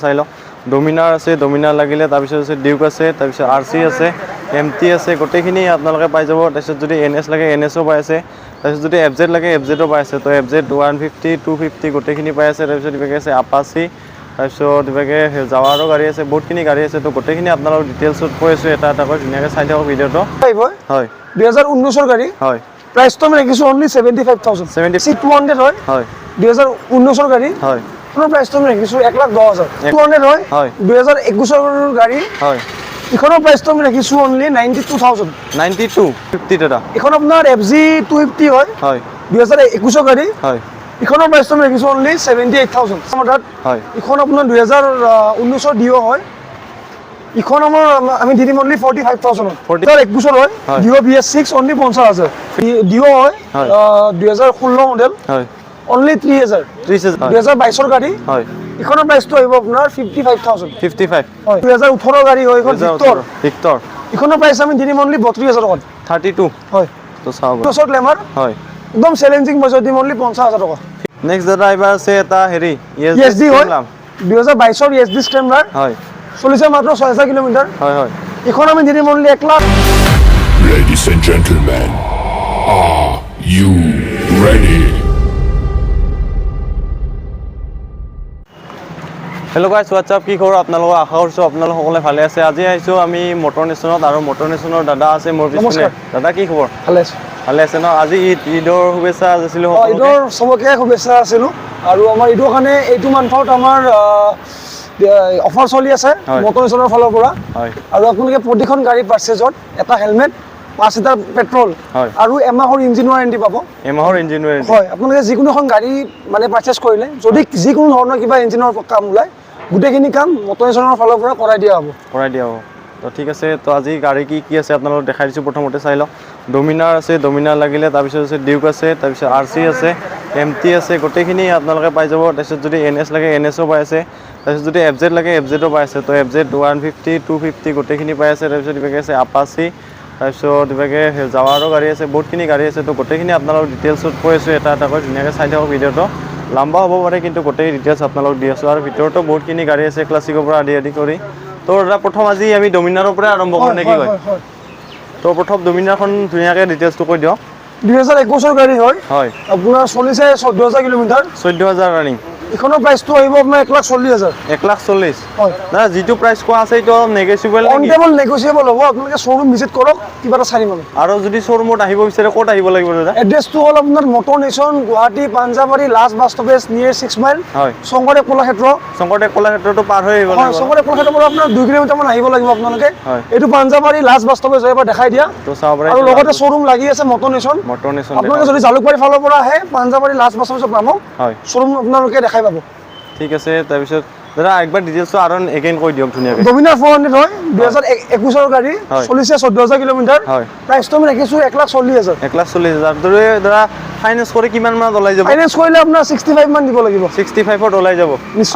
চাই লওক ডমিনাৰ আছে ডমিনাৰ লাগিলে তাৰপিছত আছে ডিউক আছে তাৰপিছত আৰচি আছে এমটি আছে গোটেইখিনি আপোনালোকে পাই যাব তাৰপিছত যদি এনএছ লাগে এনএছও পাই আছে তাৰপিছত যদি এফজেড লাগে এফজেডও পাই আছে তো এফজেড 150 250 গোটেইখিনি পাই আছে তাৰপিছত ইভাগে আছে আপাচি তাৰপিছত ইভাগে জাৱাৰো গাড়ী আছে বহুতখিনি গাড়ী আছে তো গোটেইখিনি আপোনালোক ডিটেইলছত কৈ আছোঁ এটা এটাকৈ ধুনীয়াকৈ চাই থাকক ভিডিঅ'টো হয় 2019 গাড়ী হয় প্ৰাইচটো আমি ৰাখিছোঁ অনলি 75000 200 হয় হয় 2019 গাড়ী হয় আপোনাৰ প্ৰাইচটো আমি ৰাখিছোঁ 1,10,000 200 হয় 2021 গাড়ী হয় ইখনৰ প্ৰাইচটো আমি ৰাখিছোঁ অনলি 92,000 92 50 দাদা এখন আপোনাৰ FG 250 হয় হয় 2021 গাড়ী হয় ইখনৰ প্ৰাইচটো আমি ৰাখিছোঁ অনলি 78,000 আমাৰ তাত হয় ইখন আপোনাৰ 2019 ডিঅ হয় ইখন আমাৰ আমি দি দিম অনলি 45,000 2021 হয় ডিঅ BS6 অনলি 50,000 ডিঅ হয় 2016 মডেল হয় অনলি 30,000 2022 গাড়ী হয় ইখনৰ প্ৰাইচটো আহিব আপোনাৰ 55,000 55 হয় 2018 গাড়ী হয় ইখন ভিক্টৰ ইখনৰ প্ৰাইচ আমি দি দিম অনলি 32,000 টকা 32 হয় তো চাওক বছৰ গ্লেমাৰ হয় একদম চ্যালেঞ্জিং বাজেট দিম অনলি 50,000 টকা নেক্সট দাদা এবাৰ আছে এটা হেৰি ESD হয় 2022 ESD স্ক্ৰেমলাৰ হয় চলিছে মাত্ৰ 6000 কিলোমিটাৰ হয় হয় ইখন আমি দি দিম only 1 lakh Ladies and gentlemen, are you ready? Hello' গাইছ হোৱাটছআপ কি খবৰ আপোনালোকক আশা কৰিছোঁ আপোনালোক সকলোৱে ভালে আছে আজি আহিছোঁ আমি মটৰ নেশ্যনত আৰু মটৰ নেশ্যনৰ দাদা আছে মোৰ পিছফালে দাদা কি খবৰ ভালে আছে ন আজি ঈদৰ শুভেচ্ছা আছিলোঁ ঈদৰ চবকে শুভেচ্ছা আছিলোঁ আৰু আমাৰ ঈদৰ কাৰণে এইটো মান্থত আমাৰ অফাৰ চলি আছে মটৰ নেশ্যনৰ ফালৰ পৰা আৰু আপোনালোকে প্ৰতিখন গাড়ী পাৰ্চেজত এটা হেলমেট 5 লিটাৰ পেট্ৰল আৰু এমাহৰ ইঞ্জিন ৱাৰেণ্টি পাব এমাহৰ ইঞ্জিন ৱাৰেণ্টি হয় আপোনালোকে যিকোনো এখন গাড়ী মানে পাৰ্চেজ কৰিলে যদি যিকোনো ধৰণৰ কিবা ইঞ্জিনৰ কাম ওলায় গোটেইখিনি কাম মটৰ নেশ্যনৰ ফালৰ পৰা কৰাই দিয়া হ'ব তো ঠিক আছে তো আজি গাড়ী কি আছে আপোনালোক দেখাই দিছোঁ প্ৰথমতে চাই লওক ডমিনাৰ আছে ডমিনাৰ লাগিলে তাৰপিছত আছে ডিউক আছে তাৰপিছত আৰচি আছে এমটি আছে গোটেইখিনি আপোনালোকে পাই যাব তাৰপিছত যদি এনএছ লাগে এনএছও পাই আছে তাৰপিছত যদি এফজেড লাগে এফজেডও পাই আছে তো এফজেড 150 250 গোটেইখিনি পাই আছে তাৰপিছত ইভাগে আছে আপাচি তাৰপিছত ইভাগে জাৱাৰো গাড়ী আছে বহুতখিনি গাড়ী আছে তো গোটেইখিনি আপোনালোক ডিটেইলছত কৈ আছোঁ এটা এটাকৈ ধুনীয়াকৈ চাই থাকক ভিডিঅ'টো লম্বা হ'ব পাৰে কিন্তু গোটেই ডিটেইলছ আপোনালোক দি আছোঁ আৰু ভিতৰতো বহুতখিনি গাড়ী আছে ক্লাছিকৰ পৰা আদি কৰি তো দাদা প্ৰথম আজি আমি ডমিনাৰৰ পৰাই আৰম্ভ কৰোঁ নেকি কয় তো প্ৰথম ডমিনাৰখন ধুনীয়াকৈ ডিটেইলছটো কৈ দিয়ক 2021 গাড়ী হয় আপোনাৰ চলিছে 14,000 কিলোমিটাৰ 14,000 ৰানিং ইখনৰ প্ৰাইচটো আহিব আপোনাৰ 1,40,000 1,40,000 হয় দাদা যিটো প্ৰাইচ কোৱা আছে এইটো নেগেচিয়েবল অন টেবল নেগোচিয়েবল হ'ব আপোনালোকে শ্বৰুম ভিজিট কৰক কিবা এটা চাই দিব আৰু যদি শ্বৰুমত আহিব বিচাৰে ক'ত আহিব লাগিব দাদা এড্ৰেছটো হ'ল আপোনাৰ motor nation Guwahati Panjabari last bus stoppage near 6 mile Sankardev কলাক্ষেত্ৰটো পাৰ হৈ আহিব লাগিব শংকৰদেৱ কলাক্ষেত্ৰৰ পৰা আপোনাৰ 2 কিলোমিটাৰ মান আহিব লাগিব আপোনালোকে এইটো পাঞ্জাবাৰী লাষ্ট বাছ ষ্টপেজ এবাৰ দেখাই দিয়া তো চাব পাৰে আৰু লগতে শ্বৰুম লাগি আছে মটৰ নেশ্যন আপোনালোকে যদি জালুকবাৰী ফালৰ পৰা আহে পাঞ্জাবাৰী লাষ্ট বাছ ষ্টপেজ পাব শ্বৰুম আপোনালোকে দেখাই পাব ঠিক আছে তাৰপিছত দাদা একবাৰ ডিটেইলছটো আৰু এগেইন কৈ দিয়ক ধুনীয়াকৈ ডমিনাৰ 400 হয় 2021 গাড়ী চলিছে 14,000 কিলোমিটাৰ প্ৰাইচটো আমি ৰাখিছোঁ 1,40,000 1,40,000 দৰে দাদা ফাইনেন্স কৰি কিমান মানত ওলাই যাব ফাইনেন্স কৰিলে আপোনাৰ 65 মান দিব লাগিব 65ত ওলাই যাব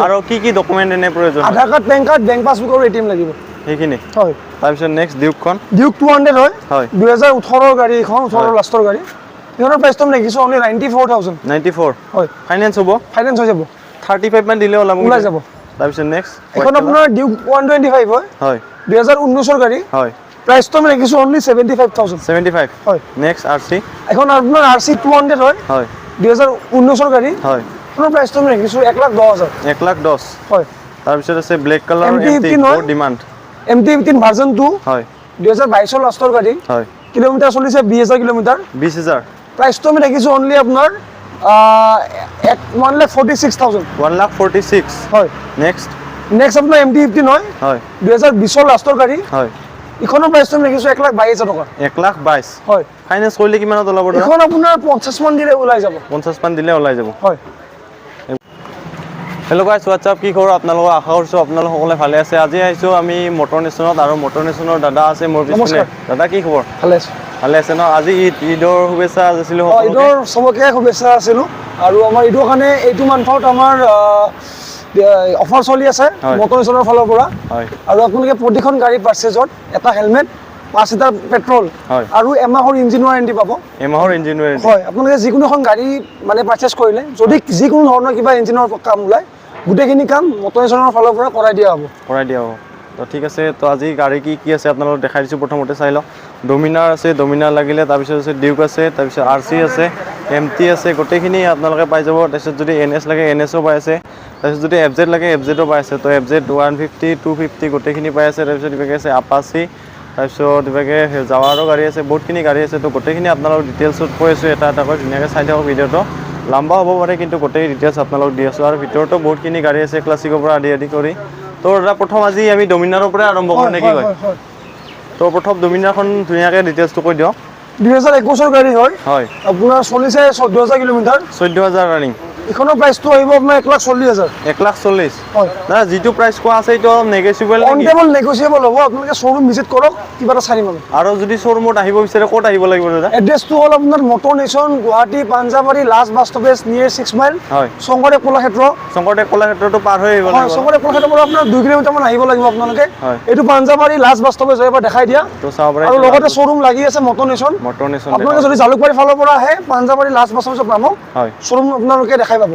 আৰু কি ডকুমেণ্ট এনে প্ৰয়োজন Aadhaar card PAN card bank passbook আৰু এটিএম লাগিব সেইখিনি হয় তাৰপিছত নেক্সট ডিউকখন ডিউক 200 হয় 2018 গাড়ী এখন 18 লাষ্টৰ গাড়ী ইখনৰ প্ৰাইচটো আমি ৰাখিছোঁ অনলি 94,000 94 হয় ফাইনেন্স হ'ব ফাইনেন্স হৈ যাব 35 মান দিলে ওলাই যাব তাৰপিছত নেক্সট এখন আপোনাৰ ডিউক 125 হয় 2019 গাড়ী হয় প্ৰাইচটো আমি ৰাখিছোঁ অনলি 75,000 75 হয় নেক্সট আৰচি এখন আপোনাৰ আৰচি 200 হয় 2019 গাড়ী হয় এখনৰ প্ৰাইচটো আমি ৰাখিছোঁ 1,10,000 1,10,000 হয় তাৰপিছত আছে ব্লেক কালাৰ এমটি বহুত ডিমাণ্ড MT-15 ভাৰ্জন 2 হয় 2022 লাষ্টৰ গাড়ী হয় কিলোমিটাৰ চলিছে 20,000 কিলোমিটাৰ 20,000 প্ৰাইচটো আমি ৰাখিছোঁ অনলি আপোনাৰ 1,46,000 1,46,000 হয় নেক্সট আপোনাৰ MT-15 হয় 2020 লাষ্টৰ গাড়ী হয় ইখনৰ প্ৰাইচটো আমি ৰাখিছোঁ 1,22,000 টকা 1,22,000 হয় ফাইনেন্স কৰিলে কিমানত ওলাব এখন আপোনাৰ 50 মান দিলে ওলাই যাব 50 মান দিলে ওলাই যাব হয় হেল্ল' গাইছ হোৱাটছআপ কি খবৰ আপোনালোকক আশা কৰিছোঁ আপোনালোক সকলোৱে ভালে আছে আজি আহিছোঁ আমি মটৰ নেশ্যনত আৰু মটৰ নেশ্যনৰ দাদা আছে মোৰ পিছফালে দাদা কি খবৰ ভালে আছে ন আজি ঈদৰ শুভেচ্ছা আছিলোঁ ঈদৰ চবকে শুভেচ্ছা আছিলোঁ আৰু আমাৰ ঈদৰ কাৰণে এইটো মান্থত আমাৰ অফাৰ চলি আছে মটৰ নেশ্যনৰ ফালৰ পৰা আৰু আপোনালোকে প্ৰতিখন গাড়ী পাৰ্চেজত এটা হেলমেট 5 লিটাৰ পেট্ৰল আৰু এমাহৰ ইঞ্জিন ৱাৰেণ্টি পাব হয় আপোনালোকে যিকোনো এখন গাড়ী মানে পাৰ্চেজ কৰিলে যদি যিকোনো ধৰণৰ কিবা ইঞ্জিনৰ কাম ওলায় গোটেইখিনি কাম মটৰাইজেশ্যনৰ ফালৰ পৰা কৰাই দিয়া হ'ব। তো ঠিক আছে, তো আজি গাড়ী কি আছে আপোনালোকক দেখাই দিছোঁ। প্ৰথমতে চাই লওক, ডমিনাৰ আছে, ডমিনাৰ লাগিলে, তাৰপিছত আছে ডিউক আছে, তাৰপিছত RC আছে, MT আছে, গোটেইখিনি আপোনালোকে পাই যাব। তাৰপিছত যদি NS লাগে NSও পাই আছে, তাৰপিছত যদি FZ লাগে FZও পাই আছে। তো FZ 150 250 গোটেইখিনি পাই আছে। তাৰপিছত ইভাগে আছে আপাচি, তাৰপিছত ইভাগে জাৱাৰো গাড়ী আছে, বহুতখিনি গাড়ী আছে। তো গোটেইখিনি আপোনালোক ডিটেইলছত কৈ আছোঁ, এটা এটাকৈ ধুনীয়াকৈ চাই থাকক। ভিডিঅ'টো লম্বা হ'ব পাৰে, কিন্তু গোটেই ডিটেইলছ আপোনালোক দি আছোঁ। আৰু ভিতৰতো বহুতখিনি গাড়ী আছে, ক্লাছিকৰ পৰা আদি কৰি। তো দাদা প্ৰথম আজি আমি ডমিনাৰৰ পৰাই আৰম্ভ কৰোঁ নেকি কয়? তো প্ৰথম ডমিনাৰখন ধুনীয়াকৈ ডিটেইলছটো কৈ দিয়ক। 2021 গাড়ী হয়, আপোনাৰ চলিছে 14,000 কিলোমিটাৰ, 14,000 ৰানিং। এইখনৰ প্ৰাইচটো আহিব আপোনাৰ 1,40,000। 1,40,000 হয় দাদা, যিটো প্ৰাইচ কোৱা আছে এইটো নেগেচিয়েবল অন টেবল নেগোচিয়েবল হ'ব। আপোনালোকে শ্বৰুম ভিজিট কৰক, কিবা এটা চাই দিব। আৰু যদি শ্বৰুমত আহিব বিচাৰে ক'ত আহিব লাগিব দাদা? এড্ৰেছটো হ'ল আপোনাৰ motor nation, Guwahati Panjabari, last bus stoppage near 6 mile, হয়। শংকৰদেৱ কলাক্ষেত্ৰ। শংকৰদেৱ কলাক্ষেত্ৰটো পাৰ হৈ আহিব হয়, লাগিব। শংকৰদেৱ কলাক্ষেত্ৰৰ পৰা আপোনাৰ 2 কিলোমিটাৰমান আহিব লাগিব আপোনালোকে। হয়। এইটো পাঞ্জাবাৰী লাষ্ট বাছ ষ্টপেজ হয়, এবাৰ দেখাই দিয়া। তো চাব পাৰে, আৰু লগতে শ্বৰুম লাগি আছে মটৰ নেশ্যন। আপোনালোকে যদি জালুকবাৰীৰ ফালৰ পৰা আহে, পাঞ্জাবাৰী লাষ্ট বাছ ষ্টপেজত নামক, হয়, শ্বৰুম আপোনালোকে দেখাই পাব।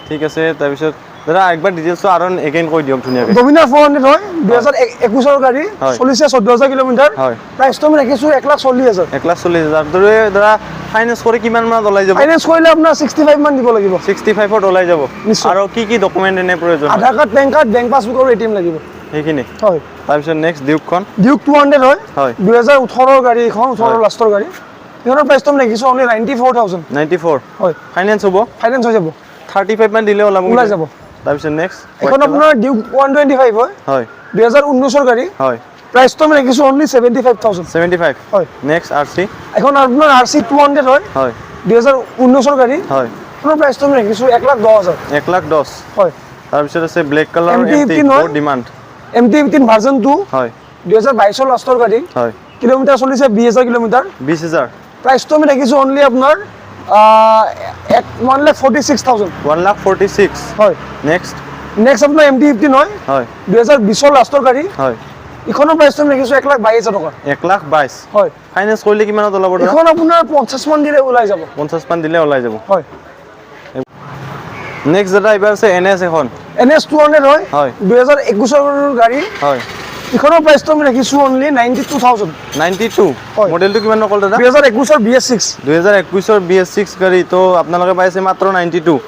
ঠিক আছে। তাৰপিছত দাদা একবাৰ ডিটেইলছটো আৰু এগেইন কৈ দিয়ক ধুনীয়াকৈ। ডমিনাৰ 400 হয়, 2021 গাড়ী, চলিছে 14,000 কিলোমিটাৰ। হয়, প্ৰাইচটো আমি ৰাখিছোঁ 1,40,000। 1,40,000 দাদা ফাইনেন্স কৰি কিমান মানত ওলাই যাব? ফাইনেন্স কৰিলে আপোনাৰ 65 মান দিব লাগিব। 65ত ওলাই যাব। নিশ্চয়। আৰু কি ডকুমেণ্ট এনে প্ৰয়োজন? Aadhaar card, PAN card, bank passbook আৰু ATM লাগিব। সেইখিনি। হয়। তাৰপিছত নেক্সট ডিউকখন। ডিউক 200 হয়, হয়, 2018 গাড়ী, এইখন 18 লাষ্টৰ গাড়ী। এইখনৰ প্ৰাইচটো আমি ৰাখিছোঁ অনলি 94,000। 94 হয়, ফাইনেন্স হ'ব? ফাইনেন্স হৈ যাব, 35 মান দিলে ওলাই যাব। তাৰপিছত নেক্সট এখন আপোনাৰ ডিউক 125 হয়, হয়, 2019 গাড়ী। হয়, প্ৰাইচটো আমি ৰাখিছোঁ অনলি 75,000। 75 হয়। Next RC। এখন আপোনাৰ RC 200 হয়, হয়, 2019 গাড়ী। হয়, এইখনৰ প্ৰাইচটো আমি ৰাখিছোঁ 1,10,000। 1,10,000। হয়। তাৰপিছত আছে ব্লেক কালাৰ MT MT, বহুত ডিমাণ্ড। MT-15 ভাৰ্জন 2, হয়, 2022 লাষ্টৰ গাড়ী। হয়, কিলোমিটাৰ চলিছে 20,000 কিলোমিটাৰ। 20,000। প্ৰাইচটো আমি ৰাখিছোঁ অনলি আপোনাৰ 1,46,000। 1,46,000। হয়। নেক্সট নেক্সট আপোনাৰ MT-15 হয়, হয়, 2020 লাষ্টৰ গাড়ী। হয়, এইখনৰ প্ৰাইচটো আমি ৰাখিছোঁ 1,22,000 টকা। 1,22,000। হয়। ফাইনেন্স কৰিলে কিমানত ওলাব দাদা? এইখন আপোনাৰ 50 মান দিলে ওলাই যাব। 50 মান দিলে ওলাই যাব। হয়। নেক্সট দাদা এইবাৰ আছে NS এখন। NS 200 হয়, হয়, 2021 গাড়ী। হয়, এইখনৰ প্ৰাইচটো আমি ৰাখিছোঁ অনলি 92,000। 92 হয়। মডেলটো কিমান নকল দাদা? 2021 BS6। 2021 BS6 গাড়ী। তো আপোনালোকে পাইছে মাত্ৰ 92।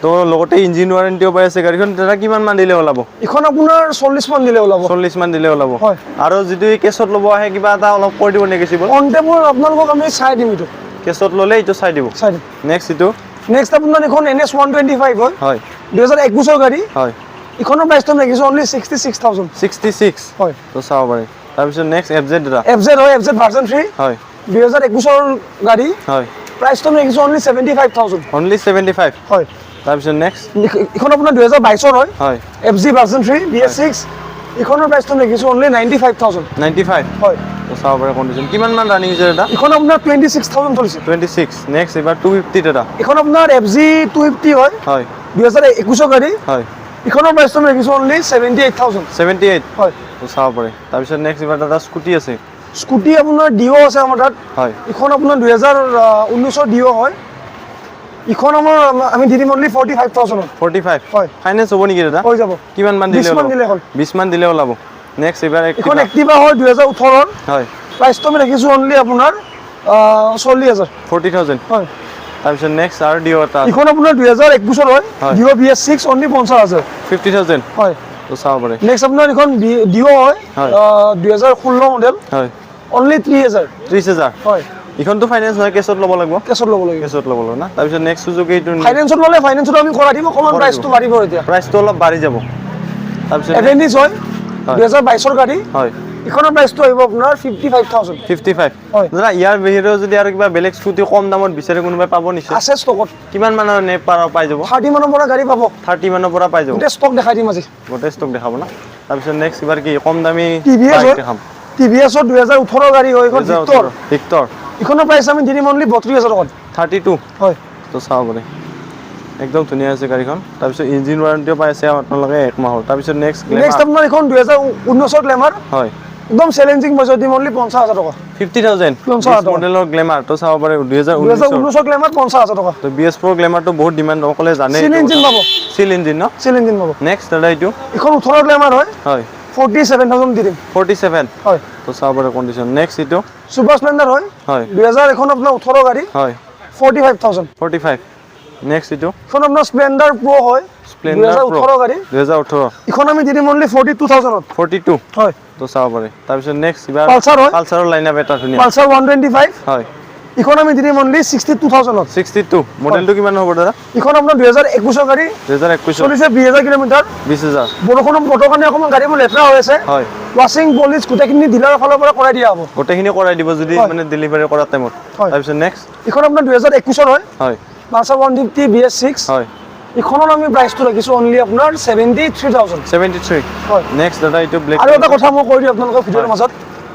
তো লগতে ইঞ্জিন ৱাৰেণ্টিও পাই আছে গাড়ীখন। দাদা কিমান মান দিলে ওলাব? এইখন আপোনাৰ 40 মান দিলে ওলাব। 40 মান দিলে ওলাব। হয়। আৰু যদি কেছত ল'ব আহে কিবা এটা অলপ কৰি দিব নেগেচিবল? অন টেবল আপোনালোকক আমি চাই দিম এইটো। কেছত ল'লে এইটো চাই দিব। চাই দিম। নেক্সট এইটো। নেক্সট আপোনাৰ এখন NS 125 হয়, হয়, 2021 গাড়ী। হয়, এইখনৰ প্ৰাইচটো আমি ৰাখিছোঁ অনলি 66,000। 66। হয়। তো চাব পাৰে। তাৰপিছত নেক্সট FZ দাদা। FZ হয়, FZ ভাৰ্জন 3, হয়, 2021 গাড়ী। হয়, প্ৰাইচটো আমি ৰাখিছোঁ অনলি 75,000। অনলি 75। হয়। তাৰপিছত নেক্সট। এইখন আপোনাৰ 2022 হয়, হয়, FZ ভাৰ্জন 3 BS6। এইখনৰ প্ৰাইচটো আমি ৰাখিছোঁ অনলি 95,000। 95। হয়। তো চাব পাৰে কণ্ডিশ্যন। কিমান মান ৰানিং হৈছে দাদা? এইখন আপোনাৰ 26,000 চলিছে। 26। নেক্সট এইবাৰ 250 দাদা। এইখন আপোনাৰ FZ 250 হয়, হয়, 2021 গাড়ী। হয়, এইখনৰ প্ৰাইচটো আমি ৰাখিছোঁ অনলি 78,000। 78। হয়। তো চাব পাৰে। তাৰপিছত নেক্সট এইবাৰ দাদা স্কুটি আছে। স্কুটি আপোনাৰ ডিঅ আছে আমাৰ তাত। হয়, এইখন আপোনাৰ 2019 ডিঅ হয়। এইখন আমি দি দিম অনলি 45,000। 45। হয়। ফাইনেন্স হ'ব নেকি দাদা? হৈ যাব। কিমান মান দিলে 20 মান ওলাব? দিলে হ'ল। 20 মান দিলে ওলাব। নেক্সট এইবাৰ এইখন Activa। এক্টিভা হয়, 2018। হয়, প্ৰাইচটো আমি ৰাখিছোঁ অনলি আপোনাৰ 40,000। 40,000। হয়। তাৰপিছত নেক্সট আৰু ডিঅ এটা আছে। এইখন আপোনাৰ 2021 হয়, হয়। Dio BS6 only 50,000। 50,000। হয়। তো চাব পাৰে। নেক্সট আপোনাৰ এইখন ডিঅ হয়, হয়। 2016 মডেল, হয়, অনলি 3,000। 30,000। হয়। এইখনতো ফাইনেন্স নহয়, কেছত ল'ব লাগিব? কেছত ল'ব লাগিব। কেছত ল'ব লাগিব না? তাৰপিছত নেক্সট সুজুকি এইটো ফাইনেন্সত ল'লে ফাইনেন্সত আমি কৰাই দিম, অকণমান প্ৰাইচটো বাঢ়িব এতিয়া। প্ৰাইচটো অলপ বাঢ়ি যাব। তাৰপিছত এভেণ্টিজ হয়, 2022 গাড়ী। হয়, এইখনৰ প্ৰাইচটো আহিব আপোনাৰ 55,000। 55। হয়। দাদা ইয়াৰ বাহিৰেও যদি আৰু কিবা বেলেগ স্কুটি কম দামত বিচাৰে কোনোবাই পাব নিশ্চয়? আছে ষ্টকত। কিমান মানৰ পাই যাব? 30 মানৰ পৰা গাড়ী পাব। 30 মানৰ পৰা পাই যাব। গোটেই ষ্টক দেখাই দিম আজি। গোটেই ষ্টক দেখাব না? তাৰপিছত নেক্সট এবাৰ কি কম দামী TVS বাইক হয়, দেখাম। TVS 2018 গাড়ী হয়, এইখন ভিক্টৰ। ভিক্টৰ। এইখনৰ প্ৰাইচ আমি দি দিম অনলি 32,000 টকাত। 32। হয়। তো চাব পাৰে। একদম ধুনীয়া আছে গাড়ীখন। তাৰপিছত ইঞ্জিন ৱাৰেণ্টিও পাই আছে আপোনালোকে 1 মাহৰ। তাৰপিছত নেক্সট নেক্সট আপোনাৰ এইখন 2019 গ্লেমাৰ, হয়, একদম চ্যালেঞ্জিং বাজেট দিম অনলি 50,000 টাকা 50,000 50,000 মডেলৰ গ্লেমাৰ তো চাব পাৰে 2019 2019 গ্ল্যামাৰ 50,000 টাকা তো BS4 গ্লেমাৰটো বহুত ডিমান্ড অকলে জানে সিল ইঞ্জিন পাবো সিল ইঞ্জিন ন সিল ইঞ্জিন পাবো নেক্সট দাদা এইটো এখন 18 গ্ল্যামার হয় হয় 47,000 দি দিম 47 হয় তো চাব পাৰে কন্ডিশন নেক্সট এইটো সুপার স্প্লেন্ডার হয় হয় 2000 এখন আপনার 18 গাড়ি হয় 45,000 45 নেক্সট এইটো এখন আপনার স্প্লেন্ডার প্রো হয় স্প্লেন্ডাৰ 2018 গাড়ি 2018 এখন আমি দি দিম অনলি 42,000 42 হয় তো চাব পাৰে তাৰপিছত নেক্সট এবাৰ পালসাৰ হয় পালসাৰৰ লাইনআপ এটা ধুনীয়া পালসার 125 হয় এখন আমি দি দিম অনলি 62,000 62 মডেলটো কিমান হ'ব দাদা এখন আপনার 2021 গাড়ি 2021 চলিছে 20,000 কিলোমিটার 20,000 বৰষুণৰ বতৰ কাৰণে অকণমান গাড়ীবোৰ লেতেৰা হৈ আছে হয় ৱাশ্বিং পলিচ গোটেইখিনি ডিলাৰৰ ফালৰ পৰা কৰাই দিয়া হ'ব গোটেইখিনি কৰাই দিব যদি হয়। মানে ডেলিভাৰী কৰা টাইমত হয়। তাৰপিছত নেক্সট এইখন আপোনাৰ 2021 হয় হয় পালচাৰ 150 BS6 হয় এইখনৰ আমি প্ৰাইচটো ৰাখিছোঁ অনলি আপোনাৰ 73,000 73 হয় নেক্সট দাদা এইটো ব্লেক আৰু এটা কথা মই কৈ দিওঁ আপোনালোকৰ ভিডিঅ'ৰ মাজত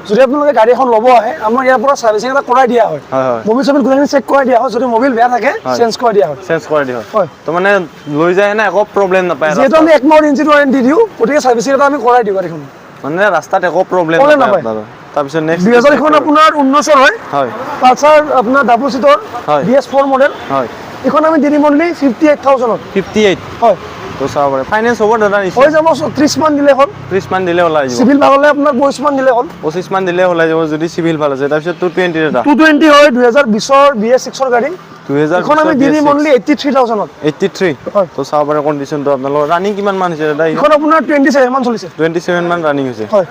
যদি আপোনালোকে গাড়ী এখন ল'ব আহে আমাৰ ইয়াৰ পৰা চাৰ্ভিচিং এটা কৰাই দিয়া হয় হয় হয় মবিল চবিল গোটেইখিনি চেক কৰাই দিয়া হয় যদি মবিল বেয়া থাকে হয়। চেঞ্জ কৰাই দিয়া হয় চেঞ্জ কৰি দিও হয় তো মানে লৈ যায় না একো প্ৰব্লেম নাপায় যিহেতু আমি 1 মাহৰ ইঞ্জিন ৱাৰেণ্টি দিওঁ গতিকে চাৰ্ভিচিং এটা আমি কৰাই দিওঁ গাড়ীখন মানে ৰাস্তাত একো প্ৰব্লেম Problem নাপায় নাপায়। আপোনাৰ তাৰপিছত নেক্সট 2000 এখন আপোনাৰ 19 হয় হয় পালচাৰ আপোনাৰ ডাবল চিটৰ হয়। BS4 মডেল হয় এইখন আমি দি দিম অনলি 58,000 58 হয় তো চাব পাৰে ফাইনেন্স হ'ব দাদা হৈ যাব 30 মান দিলে হ'ল 30 মান দিলে ওলাই যাব চিভিল ভাল হ'লে আপোনাৰ 22 মান দিলে হ'ল 25 মান দিলে ওলাই যাব যদি চিভিল ভাল আছে তাৰপিছত 220 এটা 220 হয় 2020 ৰ BS6 ৰ গাড়ী 2000 এখন আমি দি দিম অনলি 83,000 83 হয়। তো চাব পাৰে কন্ডিশনটো আপোনালোকৰ ৰানিং কিমান মান হৈছে দাদা এখন আপোনাৰ 27 মান চলিছে 27 মান ৰানিং হৈছে হয়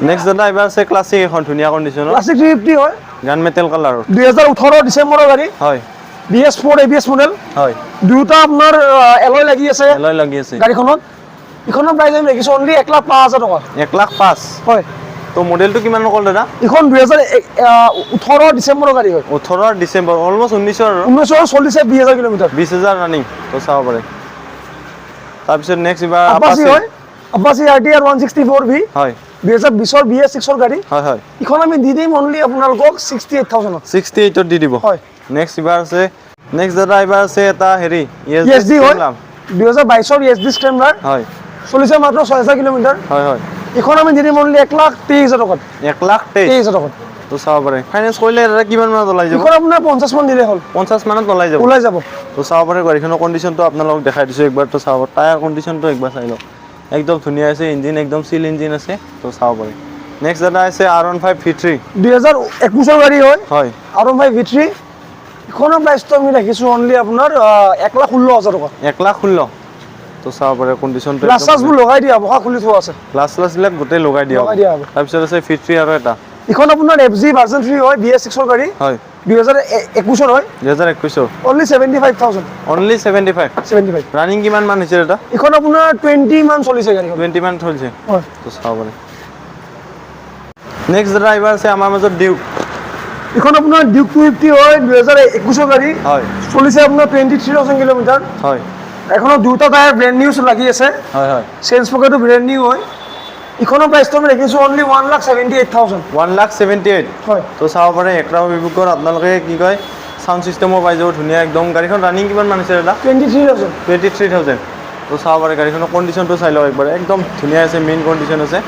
নেক্সট দাদা এবাৰ আছে ক্লাছিক এখন ধুনীয়া কন্ডিশনৰ ক্লাছিক 350 হয় গান মেটেল কালাৰৰ 2018 ডিচেম্বৰৰ গাড়ী হয় BS4 ABS মডেল হয় দুটা আপোনাৰ এলয় লাগি আছে এলয় লাগি আছে গাড়ীখনত ইখনৰ প্ৰাইচ আমি ৰাখিছোঁ অনলি 1,05,000 টকা 1,05,000 হয় তো মডেলটো কিমান নকল দাদা ইখন 2018 ডিচেম্বৰৰ গাড়ী হয় 18 ডিসেম্বৰ অলমোস্ট 19 আৰু 19 চলিছে 20,000 কিলোমিটাৰ 20,000 ৰানিং তো চাব পাৰে তাৰপিছত নেক্সট এবাৰ আপাচি হয় আপাচি RTR 164V হয় 2020 BS6 ৰ গাড়ী হয় হয় ইখন আমি দি দিম অনলি আপোনালোকক 68,000 68 ত দি দিব হয় নেক্সট এবাৰ আছে নেক্সট দাদা এবাৰ আছে এটা হেৰি ESD হয় 2022 ৰ ESD স্ক্ৰেমলাৰ হয় চলিছে মাত্ৰ 6,000 কিলোমিটাৰ হয় হয় ইখন আমি দি দিম অনলি 1,23,000 টকাত 1,23,000 23,000 টকাত তো চাব পাৰে ফাইনেন্স কৰিলে দাদা কিমান মানত ওলাই যাব ইখন আপোনাৰ 50 মান দিলে হ'ল 50 মানত ওলাই যাব ওলাই যাব তো চাব পাৰে গাড়ীখনৰ কণ্ডিশ্যনটো আপোনালোকক দেখাই দিছোঁ একবাৰ তো চাব টায়াৰ কণ্ডিশ্যনটো একবাৰ চাই লওক একদম ধুনীয়া আছে ইঞ্জিন একদম চিল ইঞ্জিন আছে তো চাব পাৰে নেক্সট দাদা আছে R15 V3 2021 ৰ গাড়ী হয় হয় R15 V3 ইখনৰ প্ৰাইচটো আমি ৰাখিছোঁ অনলি আপোনাৰ 1,16,000 টকা 1,16,000 তো চাব পাৰে কণ্ডিশ্যনটো গ্লাছ চাছবোৰ লগাই দিয়া বহা খুলি থোৱা আছে গ্লাছ বিলাক গোটেই লগাই দিয়া লগাই দিয়া হ'ব তাৰপিছত আছে V3 আৰু এটা ইখন আপোনাৰ FZ ভাৰ্জন 3 হয় BS6 ৰ গাড়ী হয় 2021 ৰ হয় 2021 অনলি 75,000 অনলি 75 75 ৰানিং কিমান মান হৈছে দাদা ইখন আপোনাৰ 20 মান চলিছে গাড়ীখন 20 মান চলিছে হয় তো চাব পাৰে নেক্সট দাদা এবাৰ আছে আমাৰ মাজত ডিউক ইখন আপোনাৰ ডিউক 250 হয় 2021 ৰ গাড়ী হয় চলিছে আপোনাৰ 23,000 কিলোমিটাৰ হয় এখনৰ দুটা টায়াৰ ব্ৰেণ্ড নিউ লাগি আছে হয় হয় চেঞ্জ পকেটো ব্ৰেণ্ড নিউ হয় ইখনৰ প্ৰাইচটো আমি ৰাখিছোঁ অনলি 1,78,000 1,78,000 হয় তো চাব পাৰে একৰা বিবুকৰ আপোনালোকে কি কয় সাউণ্ড ছিষ্টেমো পাই যাব ধুনীয়া একদম গাড়ীখন ৰানিং কিমান মান হৈছে দাদা 23,000 23,000 তো চাব পাৰে গাড়ীখনৰ কণ্ডিশ্যনটো চাই লওক একবাৰ একদম ধুনীয়া আছে মেইন কণ্ডিশ্যন আছে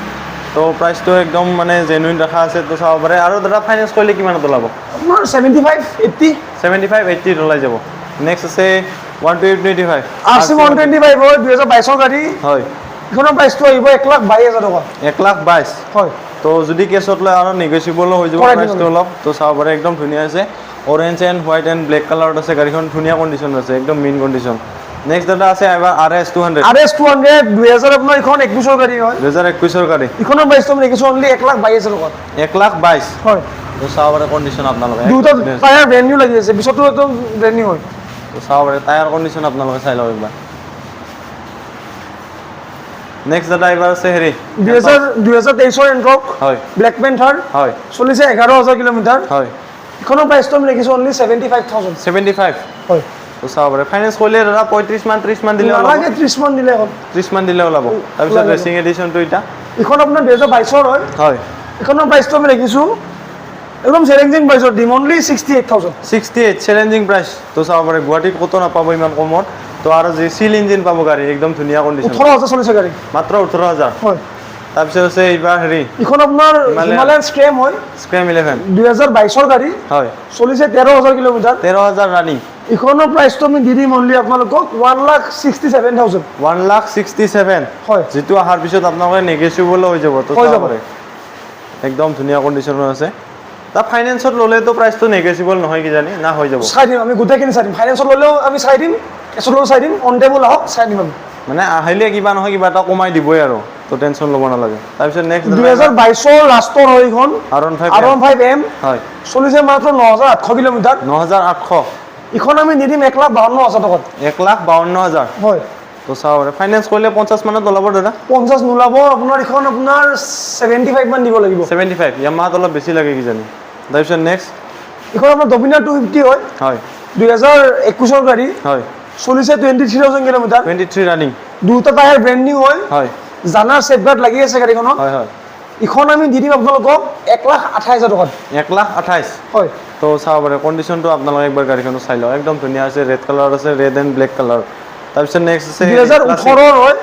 তো প্ৰাইচটো একদম মানে জেনুইন ৰাখা আছে তো চাব পাৰে আৰু দাদা ফাইনেন্স কৰিলে কিমানত ওলাব আপোনাৰ 75 80 75 80 ওলাই যাব নেক্সট আছে 125 RC 125 হয় 2022 ৰ গাড়ী হয় ইখনৰ প্ৰাইচটো আহিব 1,22,000 টকা 1,22,000 হয় তো যদি কেছত লয় আৰু নেগচিয়েবলো হৈ যাব কৰাই দিব প্ৰাইচটো অলপ তো চাব পাৰে একদম ধুনীয়া আছে orange and white and black কালাৰত আছে গাড়ীখন ধুনীয়া কণ্ডিশ্যন আছে একদম মেইন কণ্ডিশ্যন নেক্সট দাদা আছে এবাৰ RS 200 RS 200 2000 আপোনাৰ ইখন 21 ৰ গাড়ী হয় 2021 গাড়ী ইখনৰ প্ৰাইচটো আমি ৰাখিছোঁ অনলি 1,22,000 টকা 1,22,000 হয় তো চাব পাৰে কণ্ডিশ্যন আপোনালোকে দুটা টায়াৰ ব্ৰেণ্ড নিউ লাগি আছে পিছতো একদম ব্ৰেণ্ড নিউ হয় তো চাব পাৰে টায়াৰ কণ্ডিশ্যন আপোনালোকে চাই লওক একবাৰ নেক্সট দাদা এবাৰ আছে হেৰি 2023 ৰ এণ্ট্ৰক হয় ব্লেক পেন্থাৰ হয় চলিছে 11,000 কিলোমিটাৰ হয় ইখনৰ প্ৰাইচটো আমি ৰাখিছোঁ অনলি 75,000 75 হয় তো চাব পাৰে ফাইনেন্স কৰিলে দাদা 35 মান 30 মান দিলে ওলাব নালাগে 30 মান দিলে হ'ল 30 মান দিলে ওলাব তাৰপিছত ওলাই যাব। ৰেচিং এডিশ্যনটো এটা ইখন আপোনাৰ 2022 ৰ হয় হয় ইখনৰ প্ৰাইচটো আমি ৰাখিছোঁ একদম চেলেঞ্জিং প্ৰাইচত দিম অনলি 68,000 68 চেলেঞ্জিং প্ৰাইচ তো চাব পাৰে গুৱাহাটীত ক'তো নাপাব ইমান কমত তো আৰু যি চিল ইঞ্জিন পাব গাড়ী একদম ধুনীয়া কণ্ডিশ্যন 18,000 চলিছে গাড়ী মাত্ৰ 18,000 হয় তাৰপিছত আছে এইবাৰ হেৰি ইখন আপোনাৰ হিমালয়ান স্ক্ৰেম হয় স্ক্ৰেম 11 2022 গাড়ী হয় চলিছে 13,000 কিলোমিটাৰ 13,000 ৰানিং ইখনৰ প্ৰাইচটো আমি দি দিম অনলি আপোনালোকক 1,67,000 1,67,000 হয় যেটো আহাৰ পিছত আপোনালোকে নেগোচিয়েবল হৈ যাব তো হৈ চাব যাব। পাৰে একদম ধুনীয়া কণ্ডিশ্যনৰ আছে তা ফাইনেন্সত ল'লেতো প্ৰাইচটো নেগোচিয়েবল নহয় কিজানি না হৈ যাব চাই দিম আমি গোটেইখিনি চাই দিম ফাইনেন্সত ল'লেও আমি চাই দিম কেছত ল'লেও চাই দিম অন টেবল আহক চাই দিম আমি মানে আহিলে কিবা নহয় কিবা এটা কমাই দিবই আৰু তো টেনশ্যন ল'ব নালাগে তাৰপিছত নেক্সট 2022 লাষ্টৰ হয় ইখন R15M হয় চলিছে মাত্ৰ 9,800 কিলোমিটাৰ 9,800 ইখন আমি দি দিম 1,52,000 টকাত 1,52,000 হয় তো চাব পাৰে ফাইনেন্স কৰিলে 50 মানত ওলাব দাদা 50 নোলাব আপোনাৰ ইখন আপোনাৰ 75 মান দিব লাগিব 75 ইয়ামাত অলপ বেছি লাগে কিজানি তাৰপিছত নেক্সট ইখন আপোনাৰ ডমিনাৰ 250 হয় হয় 2021 গাড়ী হয় চলিছে 23,000 কিলোমিটাৰ 23 ৰানিং দুটা টায়াৰ ব্ৰেণ্ড নিউ হয় হয় জানাৰ সেফগাৰ্ড লাগি আছে গাড়ীখনত হয় হয় ইখন আমি দি দিম আপোনালোকক 1,28,000 টকাত 1,28,000 হয় তো চাব পাৰে কণ্ডিশ্যনটো আপোনালোকে একবাৰ গাড়ীখন চাই লওক একদম ধুনীয়া আছে ৰেড কালাৰ আছে ৰেড এণ্ড ব্লেক কালাৰ তাৰপিছত নেক্সট আছে 2018 হয়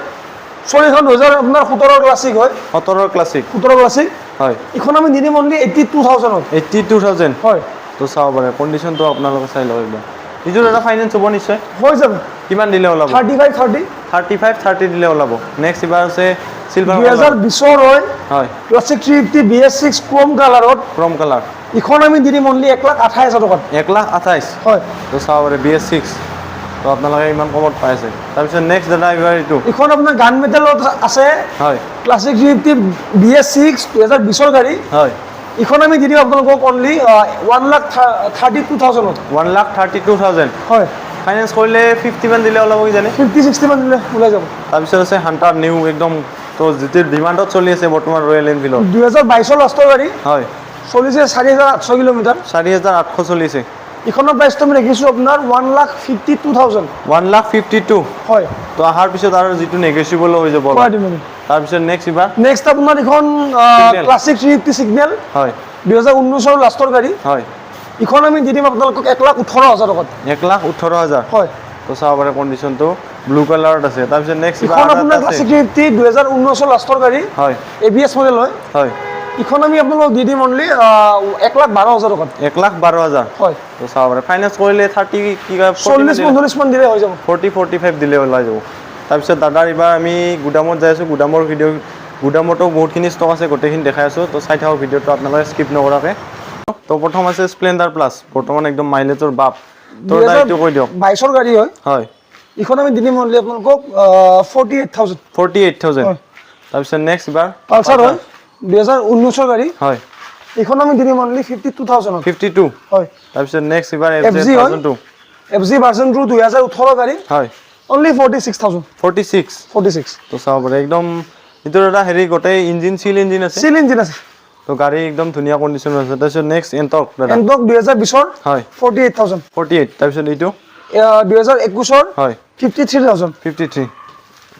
সৰি এখন 2017 ক্লাছিক হয় 17 ক্লাছিক 17 ক্লাছিক হয় ইখন আমি দি দিম অনলি 82,000 ত 82,000 হয় তো চাব পাৰে কণ্ডিশ্যনটো আপোনালোকে চাই লওক একদম এইযোৰ এটা ফাইনেন্স হ'ব নিশ্চয় হৈ যাব কিমান দিলে ওলাব 35-30 দিলে ওলাব নেক্সট এবাৰ আছে চিলভাৰ 2020 হয় হয় ক্লাছিক 350 BS6 ক্ৰোম কালাৰত ক্ৰম কালাৰ ইখন আমি দি দিম অনলি 1,28,000 টকাত 1,28,000 হয় তো চাব পাৰে BS6 তো আপোনালোকে ইমান কমত পাই আছে তাৰপিছত নেক্সট দাদা এইবাৰ এইটো ইখন আপোনাৰ গান মেটেলত আছে হয় ক্লাছিক 350 BS6 2020 গাড়ী হয় ইখন আমি দি দিম আপোনালোকক অনলি 1,32,000 ত 1,32,000 হয় ফাইনেন্স কৰিলে 50 মান দিলে ওলাব কিজানি 50-60 মান দিলে ওলাই যাব তাৰপিছত আছে হাণ্টাৰ নিউ একদম তো যিটো ডিমাণ্ডত চলি আছে বৰ্তমান ৰয়েল এনফিল্ডত 2022 লাষ্টৰ গাড়ী হয় চলিছে 4,800 কিলোমিটাৰ 4,800 চলিছে ইখনৰ প্ৰাইচটো আমি ৰাখিছোঁ আপোনাৰ 1,52,000 1,52,000 হয় তো অহাৰ পিছত আৰু যিটো নেগোচিয়েবল হৈ যাব কৰাই দিম আমি তাৰপিছত নেক্সট এবাৰ নেক্সট আপোনাৰ ইখন Signal। ক্লাছিক 350 সিগনেল হয় 2019 লাষ্টৰ গাড়ী হয় ইখন আমি দি দিম আপোনালোকক 1,18,000 টকাত 1,18,000 হয় তো চাব পাৰে কণ্ডিশ্যনটো ব্লু কালাৰত আছে তাৰপিছত নেক্সট ইখন আপোনাৰ ক্লাছিক 350 2019 লাষ্টৰ গাড়ী হয় ABS মডেল হয় হয় ইখন আমি আপোনালোকক দি দিম অনলি 1,12,000 টকাত 1,12,000 হয় তো চাব পাৰে ফাইনেন্স কৰিলে 30 কি 40-45 মান দিলে হৈ যাব 40-45 দিলে ওলাই যাব তাৰপিছত দাদাৰ এইবাৰ আমি গুদামত যাই আছোঁ গুদামৰ ভিডিঅ' গুদামতো বহুতখিনি ষ্টক আছে গোটেইখিনি দেখাই আছোঁ তো চাই থাকক ভিডিঅ'টো আপোনালোকে স্কিপ নকৰাকৈ তো প্ৰথম আছে স্প্লেণ্ডাৰ প্লাছ বৰ্তমান একদম মাইলেজৰ বাপ তো এইটো কৈ দিয়ক 2022 গাড়ী হয় হয় ইখন আমি দি দিম অনলি আপোনালোকক 48,000 48,000 হয়। তাৰপিছত নেক্সট এবাৰ পালচাৰ হয় 2019 গাড়ী হয় এইখন আমি দি দিম অনলি 52,000 52 হয় তাৰপিছত নেক্সট এবাৰ FZ হয়। FZ ভাৰ্জন 2 2018 গাড়ী হয় অনলি 46,000 46 তো চাব পাৰে একদম এইটোৰ এটা হেৰি গোটেই ইঞ্জিন চিল ইঞ্জিন আছে চিল ইঞ্জিন আছে তো গাড়ী একদম ধুনীয়া কণ্ডিশ্যন আছে তাৰপিছত নেক্সট এণ্টক দাদা এণ্টক 2020 হয় 48,000 48 তাৰপিছত এইটো 2021 হয় 53,000 53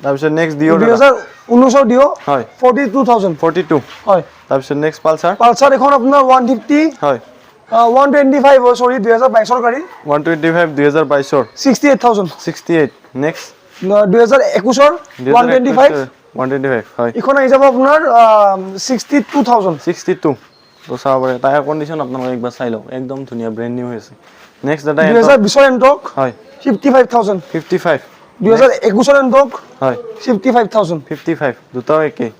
তাৰপিছত নেক্সট ডিঅ' 2019 ডিঅ হয় 42,000 42 হয় তাৰপিছত নেক্সট পালচাৰ পালচাৰ এখন আপোনাৰ 150 হয় 125 হয় সৰি 2022 গাড়ী 125 2022 68,000 68 নেক্সট 2021 125 125 হয় ইখন আহি যাব আপোনাৰ 62,000 62 তো চাব পাৰে টায়াৰ কণ্ডিশ্যন আপোনালোকে একবাৰ চাই লওক একদম ধুনীয়া ব্ৰেণ্ড নিউ হৈছে নেক্সট দাদা 2020 এণ্টক হয় 55,000 55 2021 এণ্টক হয় 55,000 55 দুটাও একেই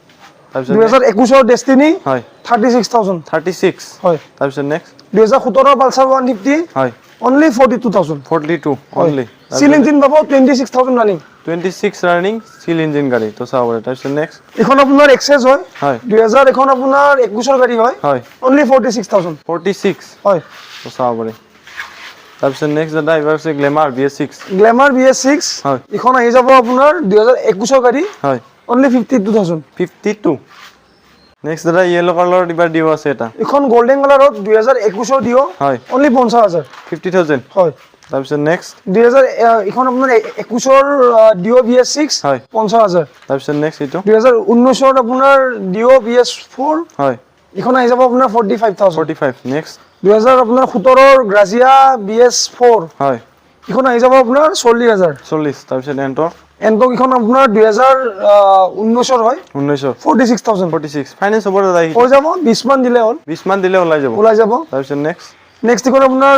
তাৰপিছত 2021 ডেষ্টিনি হয় 36,000 36 হয় তাৰপিছত নেক্সট 2017 পালচাৰ 150 হয় অনলি 42,000 42 অনলি চিল ইঞ্জিন পাব 26,000 ৰানিং 26 ৰানিং চিল ইঞ্জিন গাড়ী তো চাব পাৰে তাৰপিছত নেক্সট এখন আপোনাৰ এক্সেছ হয় হয় 2000 এখন আপোনাৰ 21 গাড়ী হয় হয় অনলি 46,000 46 হয় তো চাব পাৰে তাৰপিছত নেক্সট দাদা এইবাৰ আছে গ্লেমাৰ BS6 গ্লেমাৰ BS6 হয় এখন আহি যাব আপোনাৰ 2021 গাড়ী হয় অনলি 52,000 52 নেক্সট দাদা ইয়েলো কালাৰৰ এইবাৰ ডিঅ' আছে এটা এখন গোল্ডেন কালাৰত 2021 দিও হয় অনলি 50,000 50,000 হয় তাৰপিছত নেক্সট 2000 এখন আপোনাৰ 21 দিও BS6 হয় 50,000 তাৰপিছত নেক্সট এইটো 2019 আপোনাৰ দিও BS4 হয় এখন আহি যাব আপোনাৰ 45,000 45 নেক্সট 2000 আপোনাৰ 17 গ্ৰাজিয়া BS4 হয় এখন আহি যাব আপোনাৰ 40,000 40 তাৰপিছত এণ্টৰ এণ্টক এখন আপোনাৰ 2019 হয় 1900 46,000 46 ফাইনেন্স হ'ব দাদা হৈ যাব 20 মান দিলে হ'ল 20 মান দিলে ওলাই যাব তাৰপিছত নেক্সট এখন আপোনাৰ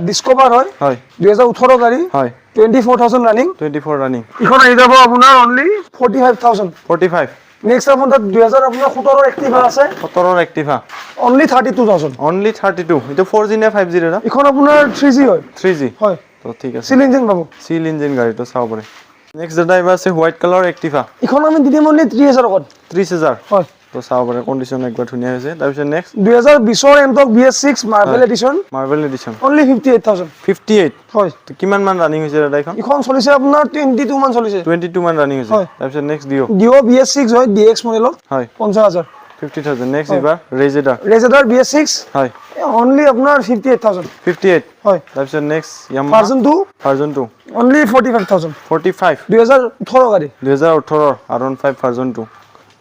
ডিস্কভাৰ হয় হয় 2018 গাড়ী হয় 24,000 ৰানিং 24 ৰানিং এখন আহি যাব আপোনাৰ অনলি 45,000 45 নেক্সট আপোনাৰ 2017 এক্টিভা আছে 17 এক্টিভা অনলি 32,000 অনলি 32 এইটো 4G নে 5G দাদা এখন আপোনাৰ 3G হয় 3G হয় তো ঠিক আছে চিল ইঞ্জিন পাব সিল ইঞ্জিন গাড়ীটো চাব পাৰে নেক্সট দাদা এবাৰ আছে হোৱাইট কালাৰ এক্টিভা এখন আমি দি দিম অনলি 30,000 টকাত 30,000 হয় তো চাব পাৰে কণ্ডিশ্যন একবাৰ ধুনীয়া হৈছে তাৰপিছত next 2020 Ntorq BS6 marble edition marble edition only 58,000 58 হয় তো কিমান মান ৰানিং হৈছে দাদা এখন চলিছে আপোনাৰ 22 মান চলিছে 22 মান ৰানিং হৈছে হয়। তাৰপিছত নেক্সট ডিও ডিও BS6 হয় DX মডেলৰ হয় 50,000 50,000 নেক্সট এবাৰ ৰেজেডাৰ ৰেজেডাৰ BS6 হয় অনলি আপোনাৰ 58,000 58 হয় তাৰপিছত নেক্সট ইয়ামাহা ভাৰ্জন 2 2 অনলি 45,000 45 2018 গাড়ী 2018 R15 ভাৰ্জন 2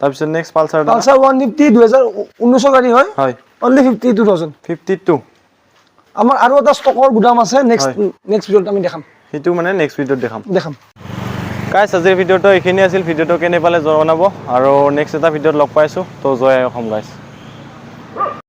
তাৰপিছত নেক্সট পালচাৰ পালচাৰ 150 2019 গাড়ী হয় হয় অনলি 52,000 52 আমাৰ আৰু এটা ষ্টকৰ গুদাম আছে নেক্সট ভিডিঅ'ত আমি দেখাম সেইটো মানে নেক্সট ভিডিঅ'ত দেখাম গাইছ আজিৰ ভিডিঅ'টো এইখিনি আছিল ভিডিঅ'টো কেনে পালে জনাব আৰু নেক্সট এটা ভিডিঅ'ত লগ পাইছোঁ তো জয় অসম গাইছ